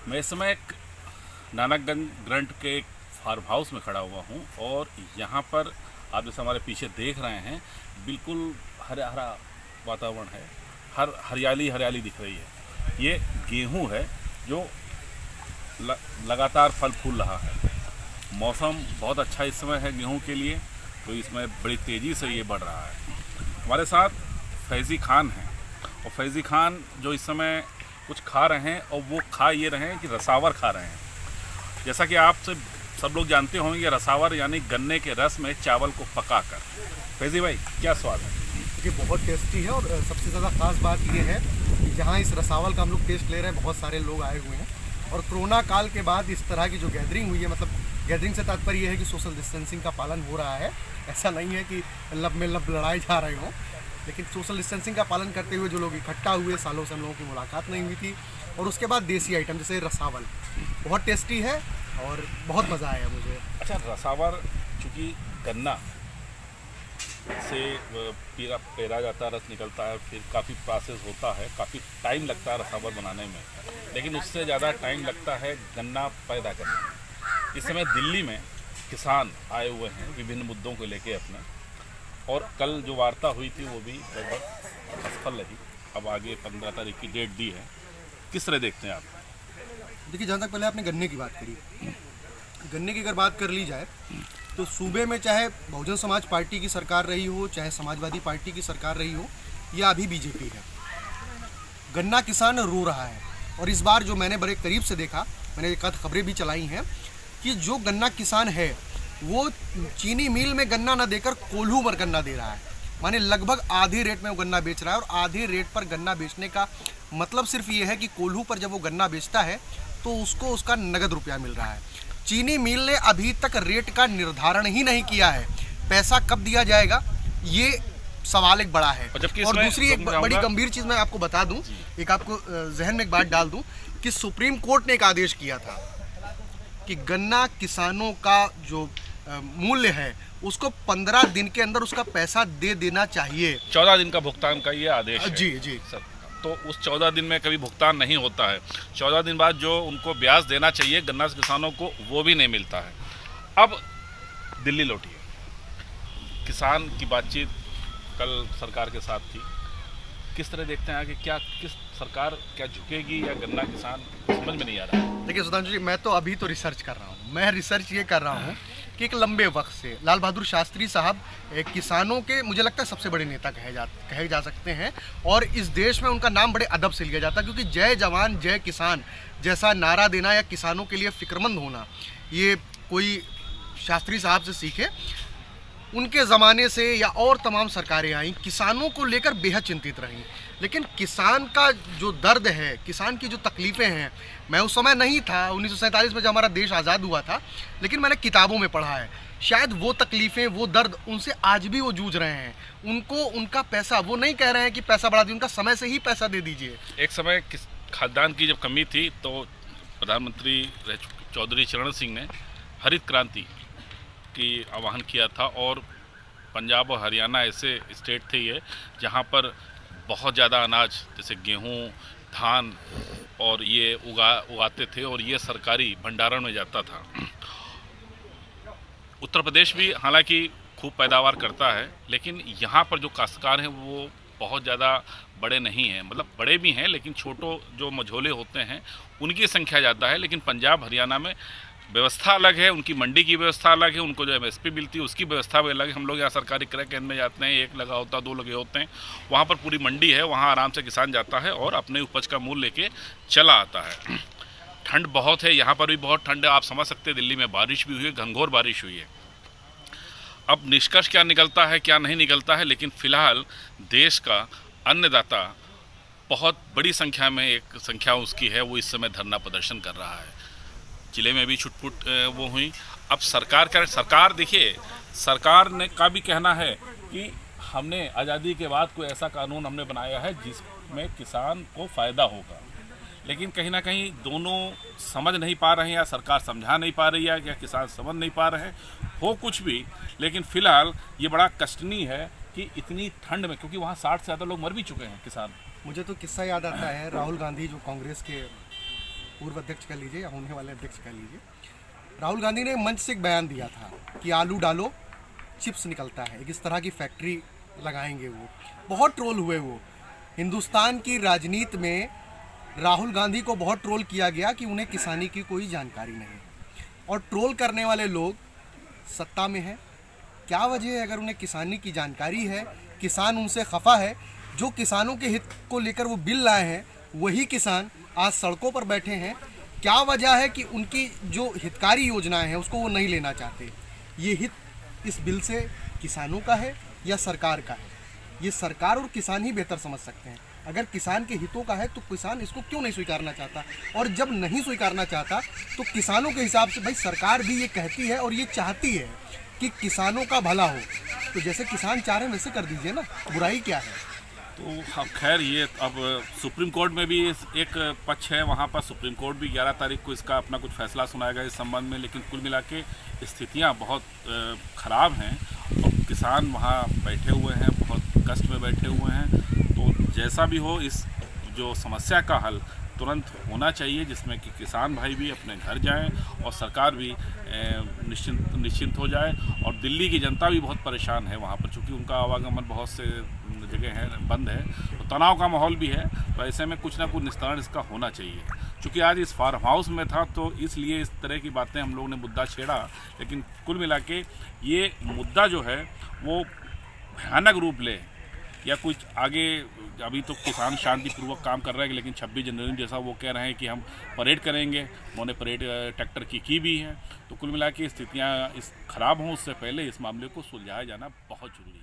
मैं इस समय नानकगंज ग्रंट के एक फार्म हाउस में खड़ा हुआ हूँ और यहाँ पर आप जैसे हमारे पीछे देख रहे हैं बिल्कुल हरा हरा वातावरण है, हर हरियाली हरियाली दिख रही है। ये गेहूँ है जो लगातार फल फूल रहा है। मौसम बहुत अच्छा इस समय है गेहूँ के लिए, तो इसमें बड़ी तेज़ी से ये बढ़ रहा है। हमारे साथ फैज़ी खान हैं और फैज़ी खान जो इस समय कुछ खा रहे हैं और वो खा ये रहे हैं कि रसावर खा रहे हैं। जैसा कि आप सब लोग जानते होंगे कि रसावर यानी गन्ने के रस में चावल को पकाकर। फैज़ी भाई क्या स्वाद है? ये बहुत टेस्टी है और सबसे ज़्यादा ख़ास बात ये है कि जहाँ इस रसावल का हम लोग टेस्ट ले रहे हैं, बहुत सारे लोग आए हुए हैं और कोरोना काल के बाद इस तरह की जो गैदरिंग हुई है, मतलब गैदरिंग से तात्पर्य यह है कि सोशल डिस्टेंसिंग का पालन हो रहा है। ऐसा नहीं है कि लब में लब लड़ाए जा रहे हों, लेकिन सोशल डिस्टेंसिंग का पालन करते हुए जो लोग इकट्ठा हुए, सालों से हम लोगों की मुलाकात नहीं हुई थी। और उसके बाद देसी आइटम जैसे रसावल बहुत टेस्टी है और बहुत मज़ा आया मुझे। अच्छा, रसावर चूँकि गन्ना से पेरा जाता है, रस निकलता है, फिर काफ़ी प्रोसेस होता है, काफ़ी टाइम लगता है रसावर बनाने में, लेकिन उससे ज़्यादा टाइम लगता है गन्ना पैदा करने में। इस समय दिल्ली में किसान आए हुए हैं विभिन्न मुद्दों को लेके अपने, और कल जो वार्ता हुई थी वो भी लगभग असफल रही। अब आगे 15 तारीख की डेट दी है, किस तरह देखते हैं आप? देखिए, जहाँ तक पहले आपने गन्ने की बात करी, गन्ने की अगर बात कर ली जाए तो सूबे में चाहे बहुजन समाज पार्टी की सरकार रही हो, चाहे समाजवादी पार्टी की सरकार रही हो, या अभी बीजेपी है, गन्ना किसान रो रहा है। और इस बार जो मैंने बड़े करीब से देखा, मैंने एक आध खबरें भी चलाई हैं कि जो गन्ना किसान है वो चीनी मिल में गन्ना ना देकर कोल्हू पर गन्ना दे रहा है। माने लगभग आधे रेट में वो गन्ना बेच रहा है। और आधे रेट पर गन्ना बेचने का मतलब सिर्फ ये है कि कोल्हू पर जब वो गन्ना बेचता है तो उसको उसका नगद रुपया मिल रहा है। चीनी मिल ने अभी तक रेट का निर्धारण ही नहीं किया है। पैसा कब दिया जाएगा ये सवाल एक बड़ा है। और दूसरी एक बड़ी गंभीर चीज़ मैं आपको बता दूं, एक आपको जहन में एक बात डाल दूं कि सुप्रीम कोर्ट ने एक आदेश किया था कि गन्ना किसानों का जो मूल्य है उसको 15 दिन के अंदर उसका पैसा दे देना चाहिए। 14 दिन का भुगतान का ये आदेश है। जी जी सर, तो उस 14 दिन में कभी भुगतान नहीं होता है। 14 दिन बाद जो उनको ब्याज देना चाहिए गन्ना किसानों को, वो भी नहीं मिलता है। अब दिल्ली लौटिए, किसान की बातचीत कल सरकार के साथ थी, किस तरह देखते हैं कि क्या किस सरकार क्या झुकेगी या गन्ना किसान, समझ में नहीं आ रहा है। देखिए सुधांशु जी, मैं तो अभी तो रिसर्च कर रहा हूँ। मैं रिसर्च ये कर रहा हूँ कि एक लंबे वक्त से लाल बहादुर शास्त्री साहब किसानों के, मुझे लगता है, सबसे बड़े नेता कहे जा सकते हैं। और इस देश में उनका नाम बड़े अदब से लिया जाता है, क्योंकि जय जवान जय किसान जैसा नारा देना या किसानों के लिए फिक्रमंद होना, ये कोई शास्त्री साहब से सीखे। उनके ज़माने से या और तमाम सरकारें आई, किसानों को लेकर बेहद चिंतित रहीं। लेकिन किसान का जो दर्द है, किसान की जो तकलीफ़ें हैं, मैं उस समय नहीं था 1947 में जब हमारा देश आज़ाद हुआ था, लेकिन मैंने किताबों में पढ़ा है। शायद वो तकलीफ़ें, वो दर्द, उनसे आज भी वो जूझ रहे हैं। उनको उनका पैसा, वो नहीं कह रहे हैं कि पैसा बढ़ा दीजिए, उनका समय से ही पैसा दे दीजिए। एक समय खाद्यान्न की जब कमी थी तो प्रधानमंत्री चौधरी चरण सिंह ने हरित क्रांति की आह्वान किया था, और पंजाब और हरियाणा ऐसे स्टेट थे ये जहाँ पर बहुत ज़्यादा अनाज जैसे गेहूँ, धान और ये उगाते थे और ये सरकारी भंडारण में जाता था। उत्तर प्रदेश भी हालांकि खूब पैदावार करता है, लेकिन यहाँ पर जो काश्तकार हैं वो बहुत ज़्यादा बड़े नहीं हैं, मतलब बड़े भी हैं लेकिन छोटो जो मझोले होते हैं उनकी संख्या ज़्यादा है। लेकिन पंजाब हरियाणा में व्यवस्था अलग है, उनकी मंडी की व्यवस्था अलग है, उनको जो MSP मिलती है उसकी व्यवस्था भी अलग है। हम लोग यहाँ सरकारी क्रय केंद्र में जाते हैं, एक लगा होता है, 2 लगे होते हैं, वहाँ पर पूरी मंडी है, वहाँ आराम से किसान जाता है और अपने उपज का मूल्य लेके चला आता है। ठंड बहुत है, यहाँ पर भी बहुत ठंड है, आप समझ सकते हैं। दिल्ली में बारिश भी हुई है, घंघोर बारिश हुई है। अब निष्कर्ष क्या निकलता है क्या नहीं निकलता है, लेकिन फिलहाल देश का अन्नदाता बहुत बड़ी संख्या में, एक संख्या उसकी है, वो इस समय धरना प्रदर्शन कर रहा है। जिले में भी छुटपुट वो हुई। अब सरकार देखिए, सरकार ने का भी कहना है कि हमने आज़ादी के बाद कोई ऐसा कानून हमने बनाया है जिसमें किसान को फ़ायदा होगा, लेकिन कहीं ना कहीं दोनों समझ नहीं पा रहे हैं, या सरकार समझा नहीं पा रही है, या किसान समझ नहीं पा रहे हैं, हो कुछ भी। लेकिन फ़िलहाल ये बड़ा कष्टनीय है कि इतनी ठंड में, क्योंकि वहाँ 60 से ज़्यादा लोग मर भी चुके हैं किसान। मुझे तो किस्सा याद आता है, राहुल गांधी जो कांग्रेस के पूर्व अध्यक्ष कह लीजिए या होने वाले अध्यक्ष कह लीजिए, राहुल गांधी ने मंच से एक बयान दिया था कि आलू डालो चिप्स निकलता है, एक इस तरह की फैक्ट्री लगाएंगे। वो बहुत ट्रोल हुए। वो हिंदुस्तान की राजनीति में राहुल गांधी को बहुत ट्रोल किया गया कि उन्हें किसानी की कोई जानकारी नहीं, और ट्रोल करने वाले लोग सत्ता में हैं। क्या वजह है? अगर उन्हें किसानी की जानकारी है, किसान उनसे खफा है, जो किसानों के हित को लेकर वो बिल लाए हैं वही किसान आज सड़कों पर बैठे हैं। क्या वजह है कि उनकी जो हितकारी योजनाएं हैं उसको वो नहीं लेना चाहते? ये हित इस बिल से किसानों का है या सरकार का है? ये सरकार और किसान ही बेहतर समझ सकते हैं। अगर किसान के हितों का है तो किसान इसको क्यों नहीं स्वीकारना चाहता, और जब नहीं स्वीकारना चाहता तो किसानों के हिसाब से भाई सरकार भी ये कहती है और ये चाहती है कि किसानों का भला हो, तो जैसे किसान चाह रहे हैं वैसे कर दीजिए ना, बुराई क्या है? तो अब खैर ये अब सुप्रीम कोर्ट में भी एक पक्ष है, वहाँ पर सुप्रीम कोर्ट भी 11 तारीख को इसका अपना कुछ फैसला सुनाएगा इस संबंध में। लेकिन कुल मिला के स्थितियाँ बहुत ख़राब हैं और किसान वहाँ बैठे हुए हैं, बहुत कष्ट में बैठे हुए हैं। तो जैसा भी हो, इस जो समस्या का हल तुरंत होना चाहिए, जिसमें कि किसान भाई भी अपने घर जाएं और सरकार भी निश्चिंत हो जाए। और दिल्ली की जनता भी बहुत परेशान है वहाँ पर, चूँकि उनका आवागमन बहुत से जगह है बंद है, तो तनाव का माहौल भी है। तो ऐसे में कुछ ना कुछ निस्तारण इसका होना चाहिए। चूँकि आज इस फार्म हाउस में था तो इसलिए इस तरह की बातें हम लोगों ने मुद्दा छेड़ा, लेकिन कुल मिला के ये मुद्दा जो है वो भयानक रूप ले या कुछ आगे, अभी तो किसान शांतिपूर्वक काम कर रहे हैं, लेकिन 26 जनवरी जैसा वो कह रहे हैं कि हम परेड करेंगे, उन्होंने परेड ट्रैक्टर की भी है। तो कुल मिला के स्थितियाँ इस खराब हों उससे पहले इस मामले को सुलझाया जाना बहुत जरूरी है।